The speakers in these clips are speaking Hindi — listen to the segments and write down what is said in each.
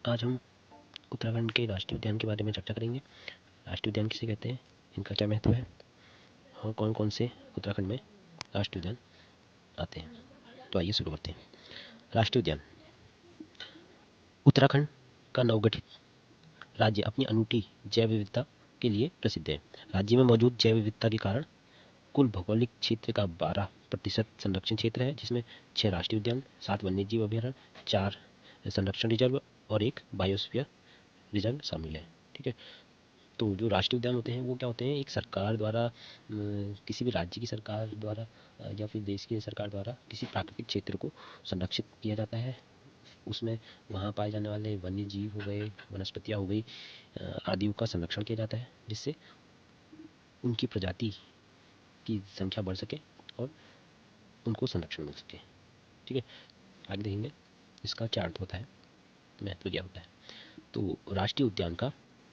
आज हम उत्तराखंड के राष्ट्रीय उद्यान के बारे में चर्चा करेंगे। राष्ट्रीय उद्यान किसे कहते हैं, इनका क्या महत्व है और कौन कौन से उत्तराखंड में राष्ट्रीय उद्यान आते हैं। तो आइए शुरू करते हैं। राष्ट्रीय उद्यान। उत्तराखंड का नवगठित राज्य अपनी अनूठी जैव विविधता के लिए प्रसिद्ध है। राज्य में मौजूद जैव विविधता के कारण कुल भौगोलिक क्षेत्र का 12% संरक्षण क्षेत्र है, जिसमें 6 राष्ट्रीय उद्यान, 7 वन्यजीव अभयारण्य, 4 संरक्षण रिजर्व और 1 बायोस्फीयर रिजर्व शामिल है। ठीक है। तो जो राष्ट्रीय उद्यान होते हैं वो क्या होते हैं, एक सरकार द्वारा किसी भी राज्य की सरकार द्वारा या फिर देश की सरकार द्वारा किसी प्राकृतिक क्षेत्र को संरक्षित किया जाता है। उसमें वहाँ पाए जाने वाले वन्य जीव हो गए, वनस्पतियाँ हो गई आदि का संरक्षण किया जाता है, जिससे उनकी प्रजाति की संख्या बढ़ सके और उनको संरक्षण मिल सके। ठीक है। आगे देखेंगे इसका क्या अर्थ होता है, महत्व क्या होता है। तो राष्ट्रीय उद्यान का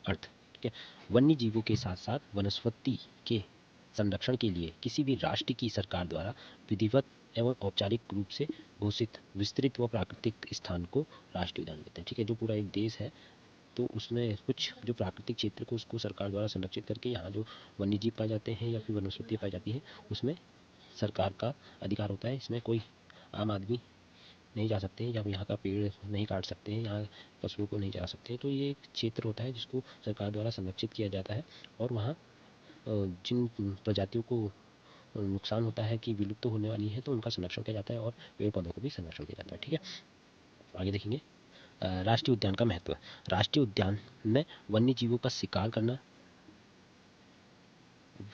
अर्थ, ठीक है, वन्य जीवों के साथ साथ वनस्पति के संरक्षण के लिए किसी भी राष्ट्र की सरकार द्वारा विधिवत एवं औपचारिक रूप से घोषित विस्तृत व प्राकृतिक स्थान को राष्ट्रीय उद्यान कहते हैं। ठीक है। जो पूरा एक देश है तो उसमें कुछ जो प्राकृतिक क्षेत्र को उसको सरकार द्वारा संरक्षित करके यहाँ जो वन्य जीव पाए जाते हैं या फिर वनस्पति पाई जाती है उसमें सरकार का अधिकार होता है। इसमें कोई आम आदमी नहीं जा सकते हैं या यहाँ का पेड़ नहीं काट सकते हैं, यहाँ पशुओं को नहीं जा सकते हैं। तो ये एक क्षेत्र होता है जिसको सरकार द्वारा संरक्षित किया जाता है और वहाँ जिन प्रजातियों को नुकसान होता है कि विलुप्त होने वाली है तो उनका संरक्षण किया जाता है और पेड़ पौधों को भी संरक्षण किया जाता है। ठीक है। आगे देखेंगे राष्ट्रीय उद्यान का महत्व। राष्ट्रीय उद्यान में वन्य जीवों का शिकार करना,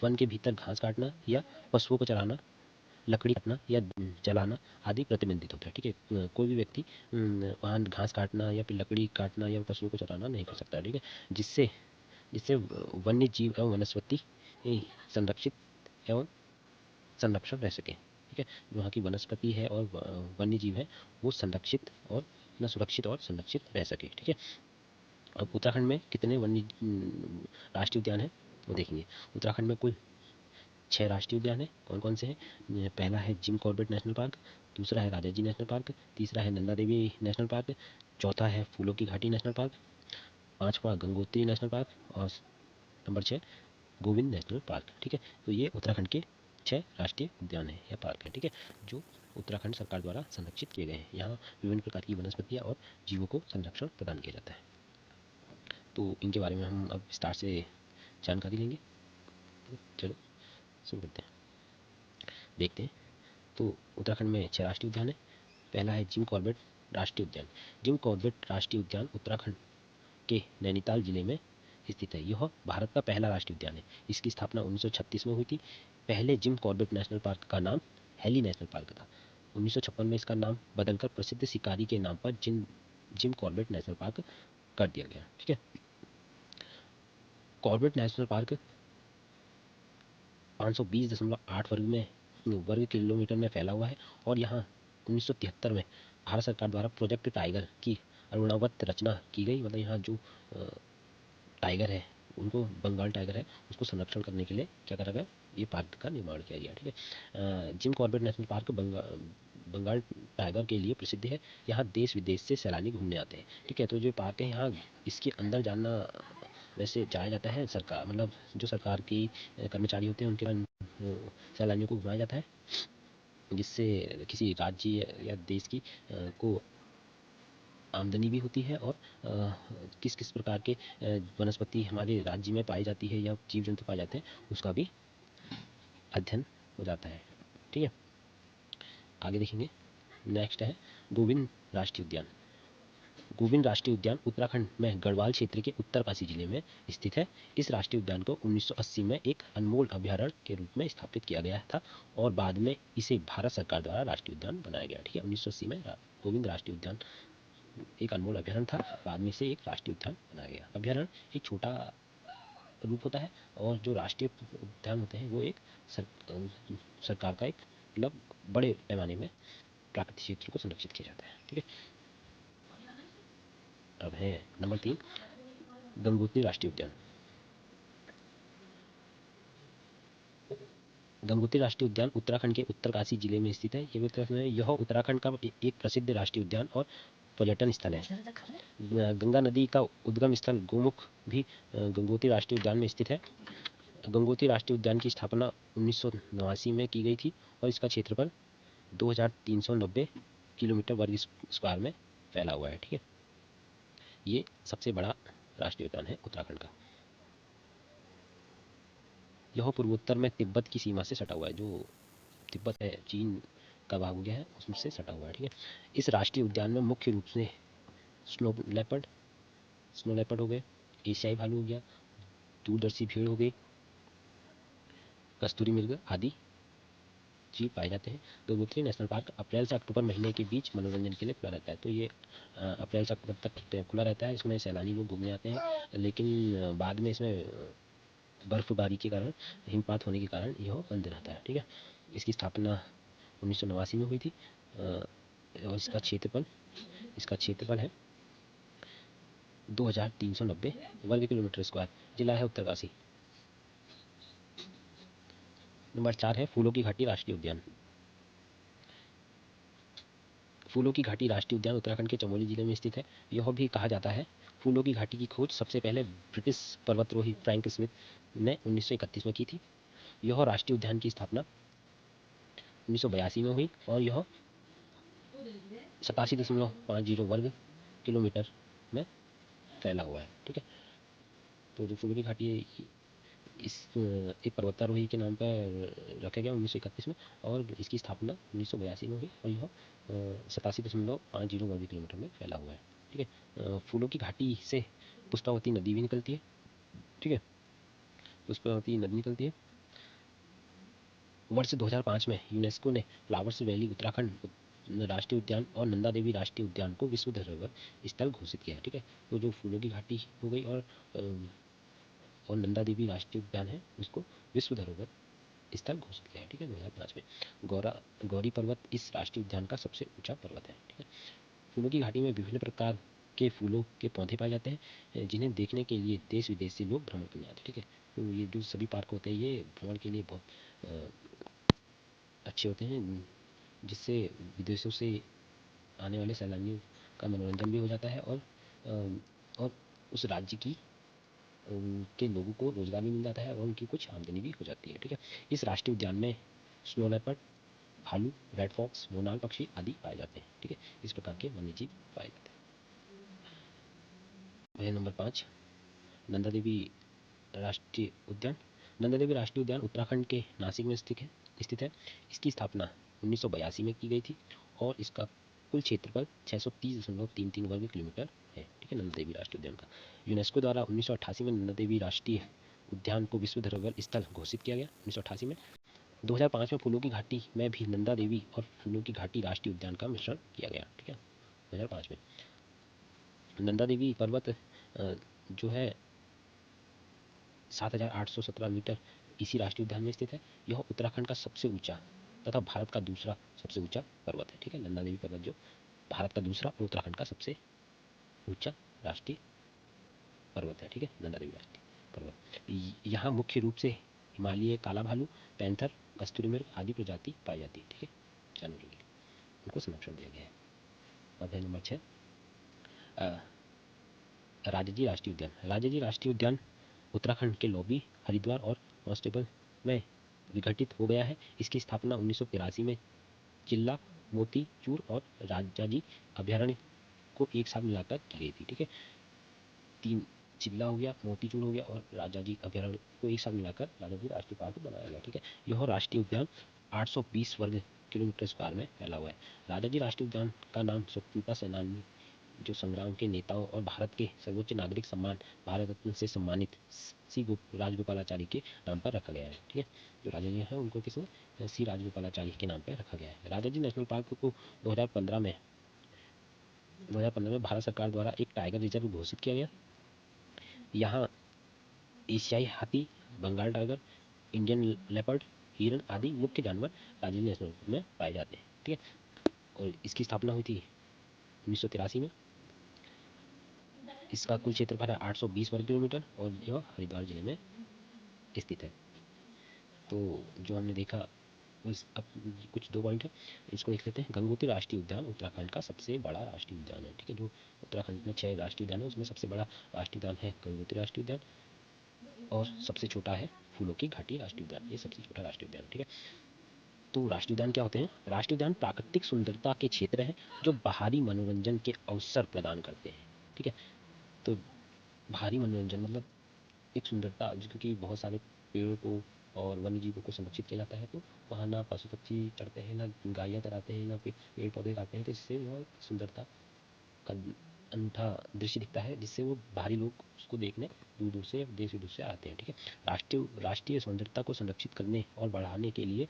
वन के भीतर घास काटना या पशुओं को चराना, लकड़ी काटना या जलाना आदि प्रतिबंधित होता है। ठीक है। कोई भी व्यक्ति वहाँ घास काटना या फिर लकड़ी काटना या पशुओं को चराना नहीं कर सकता। ठीक है। जिससे जिससे वन्य जीव एवं वनस्पति संरक्षित एवं संरक्षण रह सके। ठीक है। जो वहाँ की वनस्पति है और वन्य जीव है वो संरक्षित और न सुरक्षित और संरक्षित रह सके। ठीक है। अब उत्तराखंड में कितने वन्य राष्ट्रीय उद्यान है वो देखेंगे। उत्तराखंड में कुल 6 राष्ट्रीय उद्यान है। कौन कौन से हैं? पहला है जिम कॉर्बेट नेशनल पार्क, दूसरा है राजाजी नेशनल पार्क, तीसरा है नंदा देवी नेशनल पार्क, चौथा है फूलों की घाटी नेशनल पार्क, पांचवा गंगोत्री नेशनल पार्क और नंबर 6 गोविंद नेशनल पार्क। ठीक है। तो ये उत्तराखंड के 6 राष्ट्रीय उद्यान है या पार्क है। ठीक है। जो उत्तराखंड सरकार द्वारा संरक्षित किए गए हैं। यहाँ विभिन्न प्रकार की वनस्पतियाँ और जीवों को संरक्षण प्रदान किया जाता है। तो इनके बारे में हम अब विस्तार से जानकारी लेंगे। चलो शुरू करते हैं, देखते हैं। तो उत्तराखंड में 6 राष्ट्रीय उद्यान है। पहला है जिम कॉर्बेट राष्ट्रीय उद्यान। जिम कॉर्बेट राष्ट्रीय उद्यान उत्तराखंड के नैनीताल जिले में स्थित है। यह भारत का पहला राष्ट्रीय उद्यान है। इसकी स्थापना 1936 में हुई थी। पहले जिम कॉर्बेट नेशनल पार्क का नाम हेली नेशनल पार्क था। 1956 में इसका नाम बदलकर प्रसिद्ध शिकारी के नाम पर जिम कॉर्बेट नेशनल पार्क कर दिया गया। ठीक है। कॉर्बेट नेशनल पार्क 520.8 वर्ग किलोमीटर में फैला हुआ है और यहाँ 1973 में भारत सरकार द्वारा प्रोजेक्ट टाइगर की अरुणावत रचना की गई। मतलब यहाँ जो टाइगर है उनको, बंगाल टाइगर है उसको संरक्षण करने के लिए क्या करा गया, ये पार्क का निर्माण किया गया। ठीक है। Jim Corbett national park Bengal tiger के लिए प्रसिद्ध है। यहाँ देश विदेश से सैलानी घूमने आते हैं। ठीक है। तो जो पार्क है यहाँ इसके अंदर जाना वैसे जाया जाता है, सरकार मतलब जो सरकार की कर्मचारी होते हैं उनके सैलानियों को घुमाया जाता है, जिससे किसी राज्य या देश की को आमदनी भी होती है और किस किस प्रकार के वनस्पति हमारे राज्य में पाई जाती है या जीव जंतु पाए जाते हैं उसका भी अध्ययन हो जाता है। ठीक है। आगे देखेंगे। नेक्स्ट है गोविंद राष्ट्रीय उद्यान। गोविंद राष्ट्रीय उद्यान उत्तराखंड में गढ़वाल क्षेत्र के उत्तरकाशी जिले में स्थित है। इस राष्ट्रीय उद्यान को 1980 में एक अनमोल अभ्यारण्य के रूप में स्थापित किया गया था और बाद में इसे भारत सरकार द्वारा राष्ट्रीय उद्यान बनाया गया। ठीक है। 1980 में गोविंद राष्ट्रीय उद्यान एक अनमोल अभ्यारण्य था, बाद में से एक राष्ट्रीय उद्यान बनाया गया। अभ्यारण्य एक छोटा रूप होता है और जो राष्ट्रीय उद्यान होते हैं वो एक सरकार का एक मतलब बड़े पैमाने में प्राकृतिक क्षेत्र को संरक्षित किया जाता है। ठीक है। अब है नंबर 3 गंगोत्री राष्ट्रीय उद्यान। गंगोत्री राष्ट्रीय उद्यान उत्तराखंड के उत्तरकाशी जिले में स्थित है। यह उत्तराखंड का एक प्रसिद्ध राष्ट्रीय उद्यान और पर्यटन स्थल है। गंगा नदी का उद्गम स्थल गोमुख भी गंगोत्री राष्ट्रीय उद्यान में स्थित है। गंगोत्री राष्ट्रीय उद्यान की स्थापना 1989 में की गई थी और इसका क्षेत्रफल 2390 किलोमीटर वर्ग स्क्वायर में फैला हुआ है। ठीक है, ये सबसे बड़ा राष्ट्रीय उद्यान है उत्तराखंड का। यह पूर्वोत्तर में तिब्बत की सीमा से सटा हुआ है। जो तिब्बत है, चीन का भाग हो गया है, उससे सटा हुआ है। ठीक है, इस राष्ट्रीय उद्यान में मुख्य रूप से स्नो लेपर्ड हो गए, एशियाई भालू हो गया, दूरदर्शी भीड़ हो गई, कस्तूरी मृग आदि जीव पाए जाते हैं। गंगोत्री नेशनल पार्क अप्रैल से अक्टूबर महीने के बीच मनोरंजन के लिए खुला रहता है। तो ये अप्रैल से अक्टूबर तक खुला रहता है। इसमें सैलानी लोग घूमने आते हैं, लेकिन बाद में इसमें बर्फबारी के कारण, हिमपात होने के कारण यह बंद रहता है। ठीक है, इसकी स्थापना 1989 में हुई थी और इसका क्षेत्रफल है 2390 वर्ग किलोमीटर स्क्वायर। जिला है उत्तरकाशी। नंबर 4 है फूलों की घाटी राष्ट्रीय उद्यान। फूलों की घाटी राष्ट्रीय उद्यान उत्तराखंड के चमोली जिले में स्थित है। यह भी कहा जाता है फूलों की घाटी की खोज सबसे पहले ब्रिटिश पर्वतरोही फ्रैंक स्मिथ ने 1931 में की थी। यह राष्ट्रीय उद्यान की स्थापना 1982 में हुई और यह 87.50 वर्ग किलोमीटर में फैला हुआ है। ठीक है, तो जो फूलों की घाटी है, इस एक पर्वतारोही के नाम पर रखा गया 1931 में और इसकी स्थापना 1982 में हुई और यह 87.50 वर्ग किलोमीटर में फैला हुआ है। ठीक है, फूलों की घाटी से पुष्पावती नदी भी निकलती है। ठीक है, पुष्पावती नदी निकलती है। वर्ष 2005 में यूनेस्को ने फ्लावर्स वैली उत्तराखंड राष्ट्रीय उद्यान और नंदा देवी राष्ट्रीय उद्यान को विश्व धरोहर स्थल घोषित किया है। ठीक है, तो जो फूलों की घाटी हो गई और नंदा देवी राष्ट्रीय उद्यान है, उसको विश्व धरोहर स्थल घोषित किया है। ठीक है, 2005 में। गौरी पर्वत इस राष्ट्रीय उद्यान का सबसे ऊंचा पर्वत है। ठीक है, फूलों की घाटी में विभिन्न प्रकार के फूलों के पौधे पाए जाते हैं, जिन्हें देखने के लिए देश विदेश से लोग भ्रमण करने आते हैं। ठीक है, तो ये जो सभी पार्क होते हैं, ये भ्रमण के लिए बहुत अच्छे होते हैं, जिससे विदेशों से आने वाले सैलानियों का मनोरंजन भी हो जाता है और उस राज्य के लोगों को रोजगार भी मिल जाता है और उनकी कुछ आमदनी भी हो जाती है। ठीक है, इस राष्ट्रीय उद्यान में स्नो लेपर्ड, भालू, रेड फॉक्स, मोनाल पक्षी आदि पाए जाते हैं। ठीक है, इस प्रकार के वन्यजीव पाए जाते हैं। नंबर 5, नंदा देवी राष्ट्रीय उद्यान। नंदा देवी राष्ट्रीय उद्यान उत्तराखंड के नासिक में स्थित है। इसकी स्थापना 1982 में की गई थी और इसका कुल क्षेत्रफल 630.33 वर्ग किलोमीटर है। ठीक है, नंदा देवी राष्ट्रीय उद्यान का यूनेस्को द्वारा 1988 में नंदा देवी राष्ट्रीय उद्यान को विश्व धरोहर स्थल घोषित किया गया 1988 में। 2005 में फूलों की घाटी में भी नंदा देवी और फूलों की घाटी राष्ट्रीय उद्यान का मिश्रण किया गया। ठीक है, 2005 में। नंदा देवी पर्वत जो है 7,817 मीटर इसी राष्ट्रीय उद्यान में स्थित है। यह उत्तराखंड का सबसे ऊंचा तथा भारत का दूसरा सबसे ऊंचा पर्वत है। ठीक है, नंदा देवी पर्वत जो भारत का दूसरा और उत्तराखंड का सबसे ऊंचा राष्ट्रीय पर्वत है। ठीक है, नंदा देवी राष्ट्रीय पर्वत। यहाँ मुख्य रूप से हिमालय काला भालू, पैंथर, कस्तूरी मृग आदि प्रजाति पाई जाती है। ठीक है, जानवरों की उनको संरक्षण दिया गया है। अध्याय नंबर 6, राजाजी राष्ट्रीय उद्यान। राजाजी राष्ट्रीय उद्यान उत्तराखंड के लोबी, हरिद्वार और कांस्टेबल में विघटित हो गया है। इसकी स्थापना 1983 में चिल्ला, मोती चूर और राजाजी अभयारण्य को एक साथ मिलाकर की गई थी। ठीक है, 3 चिल्ला हो गया, मोतीचूर हो गया और राजाजी अभयारण्य को एक साथ मिलाकर राजाजी राष्ट्रीय पार्क बनाया गया। ठीक है, यह राष्ट्रीय उद्यान 820 वर्ग किलोमीटर स्क्वायर में फैला हुआ है। राजाजी राष्ट्रीय उद्यान का नाम स्वतंत्रता सेनानी, जो संग्राम के नेताओं और भारत के सर्वोच्च नागरिक सम्मान भारत रत्न से सम्मानित सी राजगोपालाचारी के नाम पर रखा गया है। ठीक है, जो राजा जी हैं उनको किसने सी राजगोपालाचारी के नाम पर रखा गया है। राजाजी नेशनल पार्क को 2015 में भारत सरकार द्वारा एक टाइगर रिजर्व घोषित किया गया। यहाँ एशियाई हाथी, बंगाल टाइगर, इंडियन लेपर्ड, हिरन आदि मुख्य जानवर राजाजी नेशनल पार्क में पाए जाते हैं। ठीक है, और इसकी स्थापना हुई थी 1983 में। इसका कुल क्षेत्रफल है 820 वर्ग किलोमीटर और यह हरिद्वार जिले में स्थित है। तो जो हमने देखा अब कुछ 2 पॉइंट है, इसको देख लेते हैं। गंगोत्री राष्ट्रीय उद्यान उत्तराखंड का सबसे बड़ा राष्ट्रीय उद्यान है। ठीक है, जो उत्तराखंड में 6 राष्ट्रीय उद्यान है उसमें सबसे बड़ा राष्ट्रीय उद्यान है गंगोत्री राष्ट्रीय उद्यान, और सबसे छोटा है फूलों की घाटी राष्ट्रीय उद्यान, ये सबसे छोटा राष्ट्रीय उद्यान। ठीक है, तो राष्ट्रीय उद्यान क्या होते हैं? राष्ट्रीय उद्यान प्राकृतिक सुंदरता के क्षेत्र हैं जो बाहरी मनोरंजन के अवसर प्रदान करते हैं। ठीक है, तो बाहरी मनोरंजन मतलब एक सुंदरता, क्योंकि बहुत सारे पेड़ों को और वन्य जीवों को संरक्षित किया जाता है, तो वहाँ ना पशु पक्षी चढ़ते हैं, ना गायें चराते हैं, ना पेड़ पौधे खाते हैं, तो इससे वह सुंदरता का अनूठा दृश्य दिखता है, जिससे वो बाहरी लोग उसको देखने दूर दूर से, देश विदेश से आते हैं। ठीक है, राष्ट्रीय सौंदर्यता को संरक्षित करने और बढ़ाने के लिए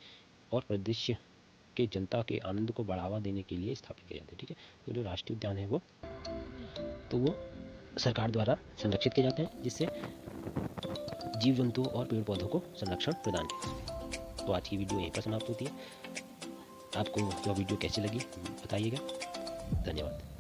और परिदृश्य के जनता के आनंद को बढ़ावा देने के लिए स्थापित किया जाता है। ठीक है, तो जो राष्ट्रीय उद्यान है वो सरकार द्वारा संरक्षित किए जाते हैं, जिससे जीव जंतुओं और पेड़ पौधों को संरक्षण प्रदान किया जाता है। तो आज की वीडियो यहीं पर समाप्त होती है। आपको यह वीडियो कैसी लगी बताइएगा। धन्यवाद।